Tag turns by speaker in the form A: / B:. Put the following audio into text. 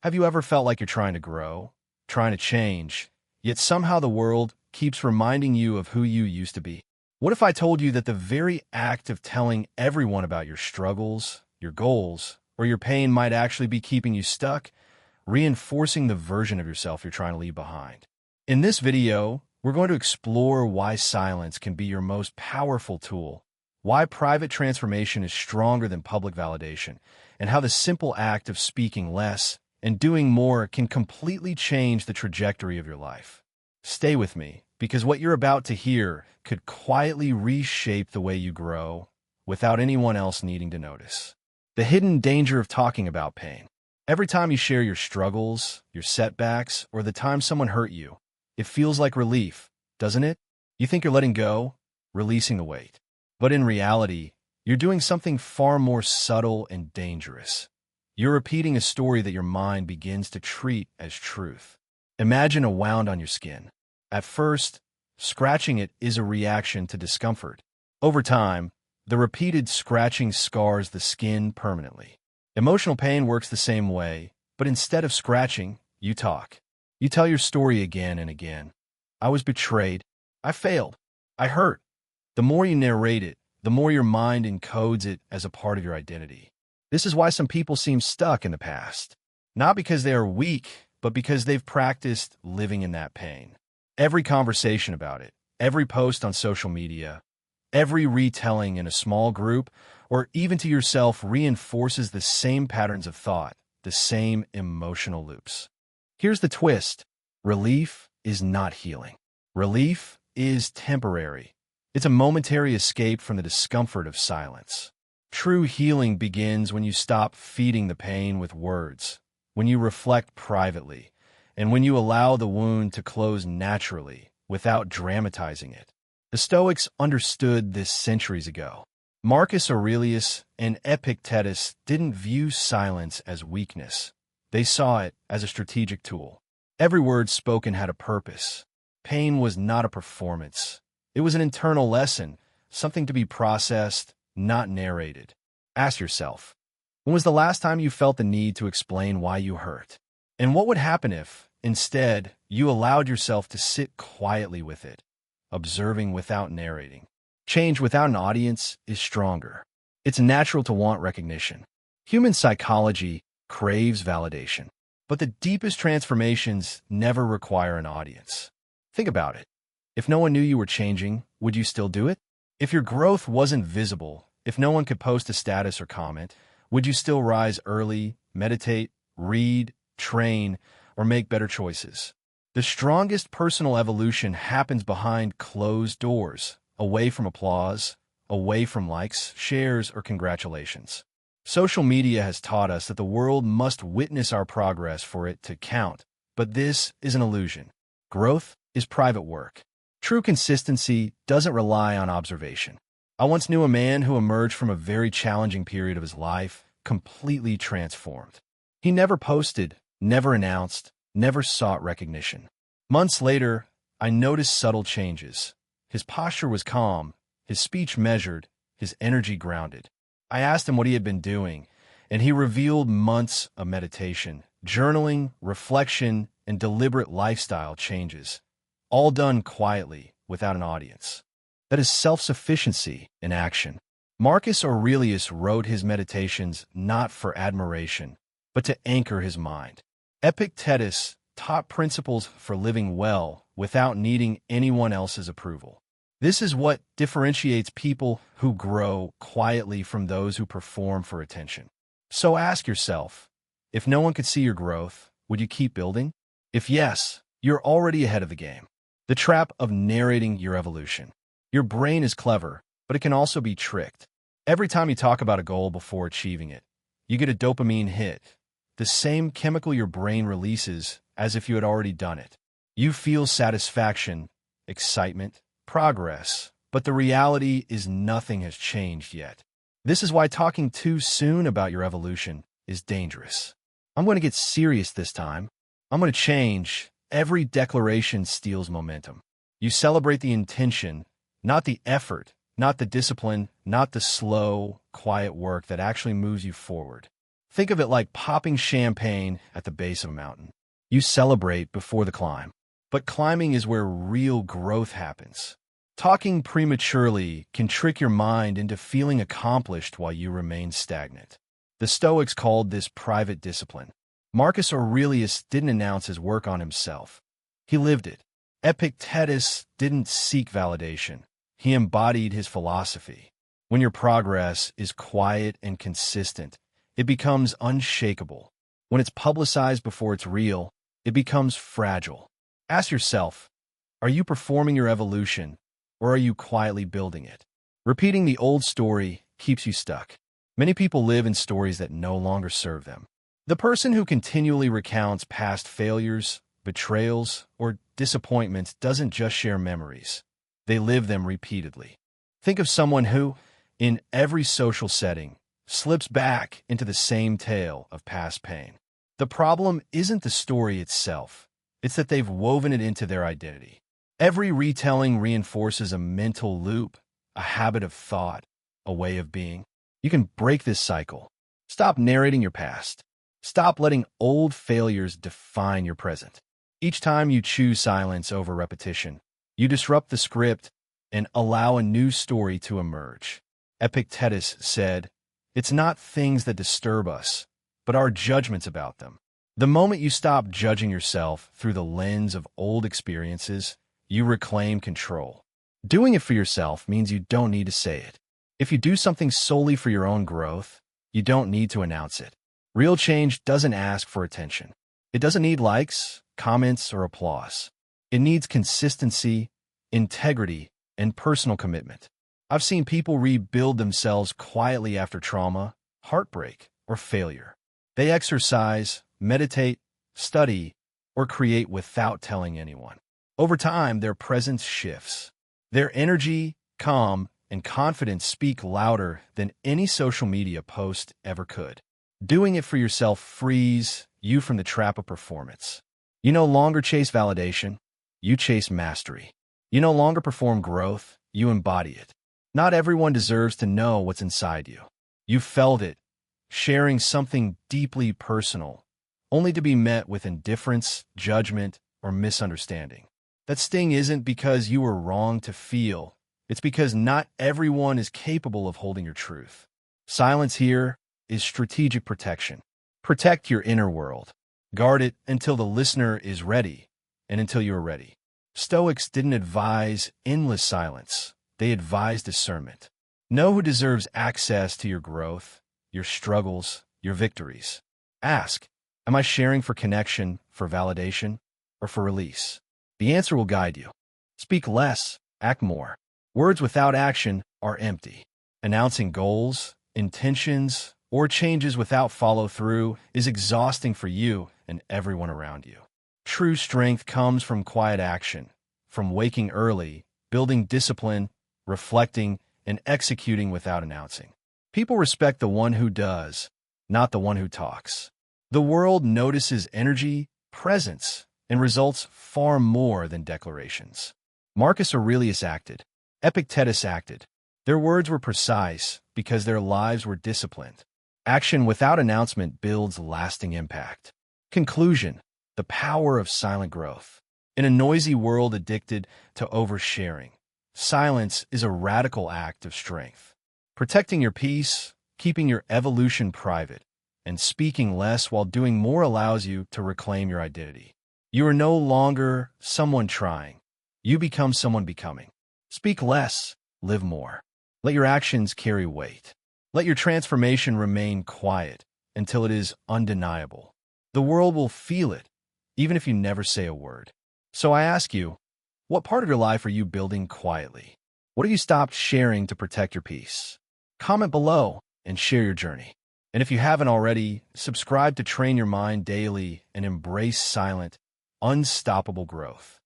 A: Have you ever felt like you're trying to grow, trying to change, yet somehow the world keeps reminding you of who you used to be? What if I told you that the very act of telling everyone about your struggles, your goals, or your pain might actually be keeping you stuck, reinforcing the version of yourself you're trying to leave behind? In this video, we're going to explore why silence can be your most powerful tool, why private transformation is stronger than public validation, and how the simple act of speaking less and doing more can completely change the trajectory of your life. Stay with me, because what you're about to hear could quietly reshape the way you grow without anyone else needing to notice. The hidden danger of talking about pain. Every time you share your struggles, your setbacks, or the time someone hurt you, it feels like relief, doesn't it? You think you're letting go, releasing the weight. But in reality, you're doing something far more subtle and dangerous. You're repeating a story that your mind begins to treat as truth. Imagine a wound on your skin. At first, scratching it is a reaction to discomfort. Over time, the repeated scratching scars the skin permanently. Emotional pain works the same way, but instead of scratching, you talk. You tell your story again and again. I was betrayed. I failed. I hurt. The more you narrate it, the more your mind encodes it as a part of your identity. This is why some people seem stuck in the past. Not because they are weak, but because they've practiced living in that pain. Every conversation about it, every post on social media, every retelling in a small group, or even to yourself reinforces the same patterns of thought, the same emotional loops. Here's the twist. Relief is not healing. Relief is temporary. It's a momentary escape from the discomfort of silence. True healing begins when you stop feeding the pain with words, when you reflect privately, and when you allow the wound to close naturally without dramatizing it. The Stoics understood this centuries ago. Marcus Aurelius and Epictetus didn't view silence as weakness. They saw it as a strategic tool. Every word spoken had a purpose. Pain was not a performance. It was an internal lesson, something to be processed, not narrated. Ask yourself, when was the last time you felt the need to explain why you hurt? And what would happen if, instead, you allowed yourself to sit quietly with it, observing without narrating? Change without an audience is stronger. It's natural to want recognition. Human psychology craves validation, but the deepest transformations never require an audience. Think about it. If no one knew you were changing, would you still do it? If your growth wasn't visible, if no one could post a status or comment, would you still rise early, meditate, read, train, or make better choices? The strongest personal evolution happens behind closed doors, away from applause, away from likes, shares, or congratulations. Social media has taught us that the world must witness our progress for it to count, but this is an illusion. Growth is private work. True consistency doesn't rely on observation. I once knew a man who emerged from a very challenging period of his life, completely transformed. He never posted, never announced, never sought recognition. Months later, I noticed subtle changes. His posture was calm, his speech measured, his energy grounded. I asked him what he had been doing, and he revealed months of meditation, journaling, reflection, and deliberate lifestyle changes, all done quietly, without an audience. That is self-sufficiency in action. Marcus Aurelius wrote his meditations not for admiration, but to anchor his mind. Epictetus taught principles for living well without needing anyone else's approval. This is what differentiates people who grow quietly from those who perform for attention. So ask yourself, if no one could see your growth, would you keep building? If yes, you're already ahead of the game. The trap of narrating your evolution. Your brain is clever, but it can also be tricked. Every time you talk about a goal before achieving it, you get a dopamine hit, the same chemical your brain releases as if you had already done it. You feel satisfaction, excitement, progress, but the reality is nothing has changed yet. This is why talking too soon about your evolution is dangerous. I'm going to get serious this time. I'm going to change. Every declaration steals momentum. You celebrate the intention, not the effort, not the discipline, not the slow, quiet work that actually moves you forward. Think of it like popping champagne at the base of a mountain. You celebrate before the climb. But climbing is where real growth happens. Talking prematurely can trick your mind into feeling accomplished while you remain stagnant. The Stoics called this private discipline. Marcus Aurelius didn't announce his work on himself. He lived it. Epictetus didn't seek validation. He embodied his philosophy. When your progress is quiet and consistent, it becomes unshakable. When it's publicized before it's real, it becomes fragile. Ask yourself, are you performing your evolution, or are you quietly building it? Repeating the old story keeps you stuck. Many people live in stories that no longer serve them. The person who continually recounts past failures, betrayals, or disappointments doesn't just share memories. They live them repeatedly. Think of someone who, in every social setting, slips back into the same tale of past pain. The problem isn't the story itself. It's that they've woven it into their identity. Every retelling reinforces a mental loop, a habit of thought, a way of being. You can break this cycle. Stop narrating your past. Stop letting old failures define your present. Each time you choose silence over repetition, you disrupt the script and allow a new story to emerge. Epictetus said, "It's not things that disturb us, but our judgments about them." The moment you stop judging yourself through the lens of old experiences, you reclaim control. Doing it for yourself means you don't need to say it. If you do something solely for your own growth, you don't need to announce it. Real change doesn't ask for attention. It doesn't need likes, comments, or applause. It needs consistency, integrity, and personal commitment. I've seen people rebuild themselves quietly after trauma, heartbreak, or failure. They exercise, meditate, study, or create without telling anyone. Over time, their presence shifts. Their energy, calm, and confidence speak louder than any social media post ever could. Doing it for yourself frees you from the trap of performance. You no longer chase validation, you chase mastery. You no longer perform growth, you embody it. Not everyone deserves to know what's inside you. You felt it, sharing something deeply personal, only to be met with indifference, judgment, or misunderstanding. That sting isn't because you were wrong to feel. It's because not everyone is capable of holding your truth. Silence here is strategic protection. Protect your inner world. Guard it until the listener is ready, and until you are ready. Stoics didn't advise endless silence. They advised discernment. Know who deserves access to your growth, your struggles, your victories. Ask, am I sharing for connection, for validation, or for release? The answer will guide you. Speak less, act more. Words without action are empty. Announcing goals, intentions, or changes without follow-through is exhausting for you and everyone around you. True strength comes from quiet action, from waking early, building discipline, reflecting, and executing without announcing. People respect the one who does, not the one who talks. The world notices energy, presence, and results far more than declarations. Marcus Aurelius acted. Epictetus acted. Their words were precise because their lives were disciplined. Action without announcement builds lasting impact. Conclusion: the power of silent growth. In a noisy world addicted to oversharing, silence is a radical act of strength. Protecting your peace, keeping your evolution private, and speaking less while doing more allows you to reclaim your identity. You are no longer someone trying. You become someone becoming. Speak less, live more. Let your actions carry weight. Let your transformation remain quiet until it is undeniable. The world will feel it, even if you never say a word. So I ask you, what part of your life are you building quietly? What have you stopped sharing to protect your peace? Comment below and share your journey. And if you haven't already, subscribe to train your mind daily and embrace silent, unstoppable growth.